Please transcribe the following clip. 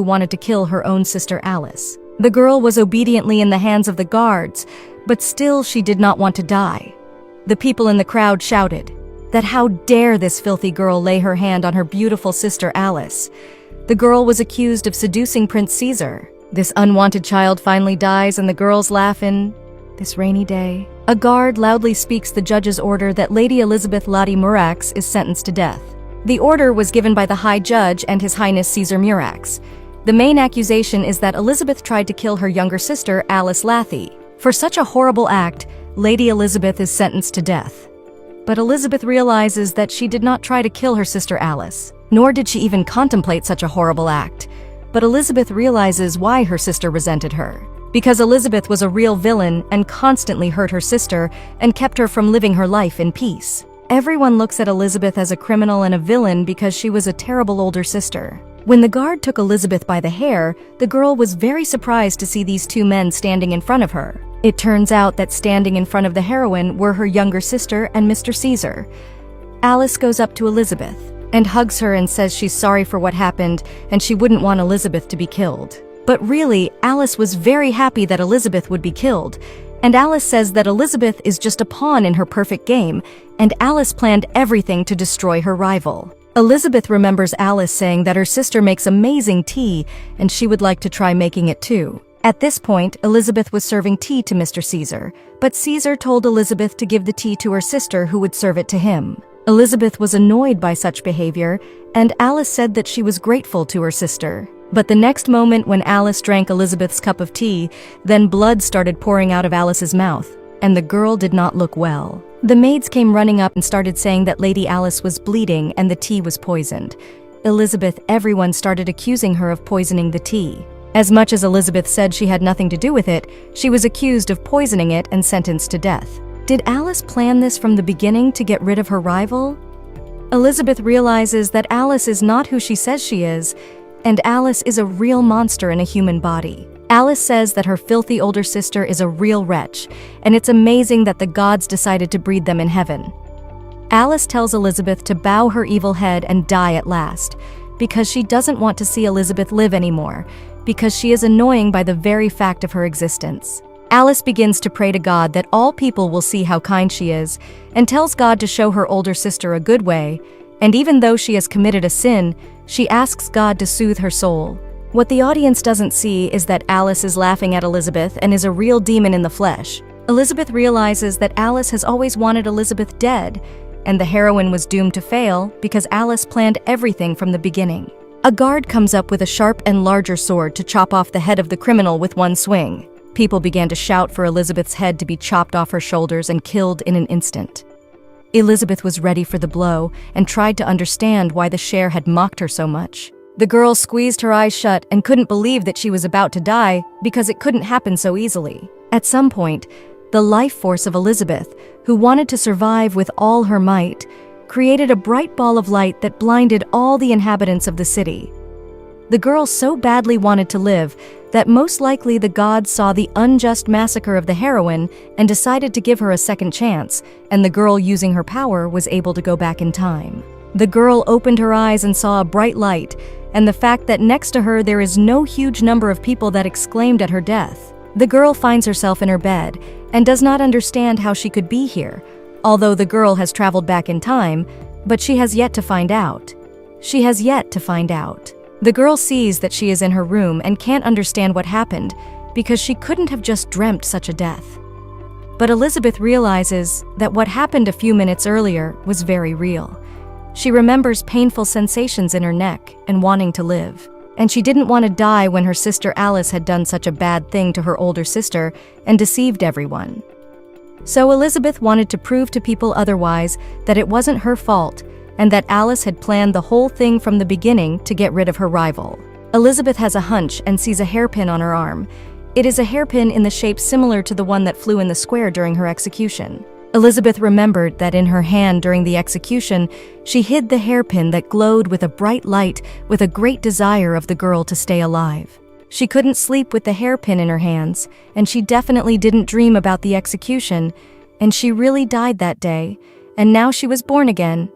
who wanted to kill her own sister Alice. The girl was obediently in the hands of the guards, but still she did not want to die. The people in the crowd shouted that how dare this filthy girl lay her hand on her beautiful sister Alice. The girl was accused of seducing Prince Caesar. This unwanted child finally dies and the girls laugh in this rainy day. A guard loudly speaks the judge's order that Lady Elizabeth Lottie Murax is sentenced to death. The order was given by the High Judge and His Highness Caesar Murax. The main accusation is that Elizabeth tried to kill her younger sister, Alice Lathy. For such a horrible act, Lady Elizabeth is sentenced to death. But Elizabeth realizes that she did not try to kill her sister Alice, nor did she even contemplate such a horrible act. But Elizabeth realizes why her sister resented her. Because Elizabeth was a real villain and constantly hurt her sister and kept her from living her life in peace. Everyone looks at Elizabeth as a criminal and a villain because she was a terrible older sister. When the guard took Elizabeth by the hair, the girl was very surprised to see these two men standing in front of her. It turns out that standing in front of the heroine were her younger sister and Mr. Caesar. Alice goes up to Elizabeth and hugs her and says she's sorry for what happened and she wouldn't want Elizabeth to be killed. But really, Alice was very happy that Elizabeth would be killed, and Alice says that Elizabeth is just a pawn in her perfect game, and Alice planned everything to destroy her rival. Elizabeth remembers Alice saying that her sister makes amazing tea, and she would like to try making it too. At this point, Elizabeth was serving tea to Mr. Caesar, but Caesar told Elizabeth to give the tea to her sister who would serve it to him. Elizabeth was annoyed by such behavior, and Alice said that she was grateful to her sister. But the next moment when Alice drank Elizabeth's cup of tea, then blood started pouring out of Alice's mouth, and the girl did not look well. The maids came running up and started saying that Lady Alice was bleeding and the tea was poisoned. Everyone started accusing her of poisoning the tea. As much as Elizabeth said she had nothing to do with it, she was accused of poisoning it and sentenced to death. Did Alice plan this from the beginning to get rid of her rival? Elizabeth realizes that Alice is not who she says she is, and Alice is a real monster in a human body. Alice says that her filthy older sister is a real wretch, and it's amazing that the gods decided to breed them in heaven. Alice tells Elizabeth to bow her evil head and die at last, because she doesn't want to see Elizabeth live anymore, because she is annoying by the very fact of her existence. Alice begins to pray to God that all people will see how kind she is, and tells God to show her older sister a good way, and even though she has committed a sin, she asks God to soothe her soul. What the audience doesn't see is that Alice is laughing at Elizabeth and is a real demon in the flesh. Elizabeth realizes that Alice has always wanted Elizabeth dead, and the heroine was doomed to fail because Alice planned everything from the beginning. A guard comes up with a sharp and larger sword to chop off the head of the criminal with one swing. People began to shout for Elizabeth's head to be chopped off her shoulders and killed in an instant. Elizabeth was ready for the blow and tried to understand why the Cher had mocked her so much. The girl squeezed her eyes shut and couldn't believe that she was about to die because it couldn't happen so easily. At some point, the life force of Elizabeth, who wanted to survive with all her might, created a bright ball of light that blinded all the inhabitants of the city. The girl so badly wanted to live that most likely the gods saw the unjust massacre of the heroine and decided to give her a second chance, and the girl using her power was able to go back in time. The girl opened her eyes and saw a bright light, and the fact that next to her there is no huge number of people that exclaimed at her death. The girl finds herself in her bed and does not understand how she could be here, although the girl has traveled back in time, but she has yet to find out. She has yet to find out. The girl sees that she is in her room and can't understand what happened because she couldn't have just dreamt such a death. But Elizabeth realizes that what happened a few minutes earlier was very real. She remembers painful sensations in her neck and wanting to live. And she didn't want to die when her sister Alice had done such a bad thing to her older sister and deceived everyone. So Elizabeth wanted to prove to people otherwise that it wasn't her fault and that Alice had planned the whole thing from the beginning to get rid of her rival. Elizabeth has a hunch and sees a hairpin on her arm. It is a hairpin in the shape similar to the one that flew in the square during her execution. Elizabeth remembered that in her hand during the execution, she hid the hairpin that glowed with a bright light with a great desire of the girl to stay alive. She couldn't sleep with the hairpin in her hands, and she definitely didn't dream about the execution, and she really died that day, and now she was born again,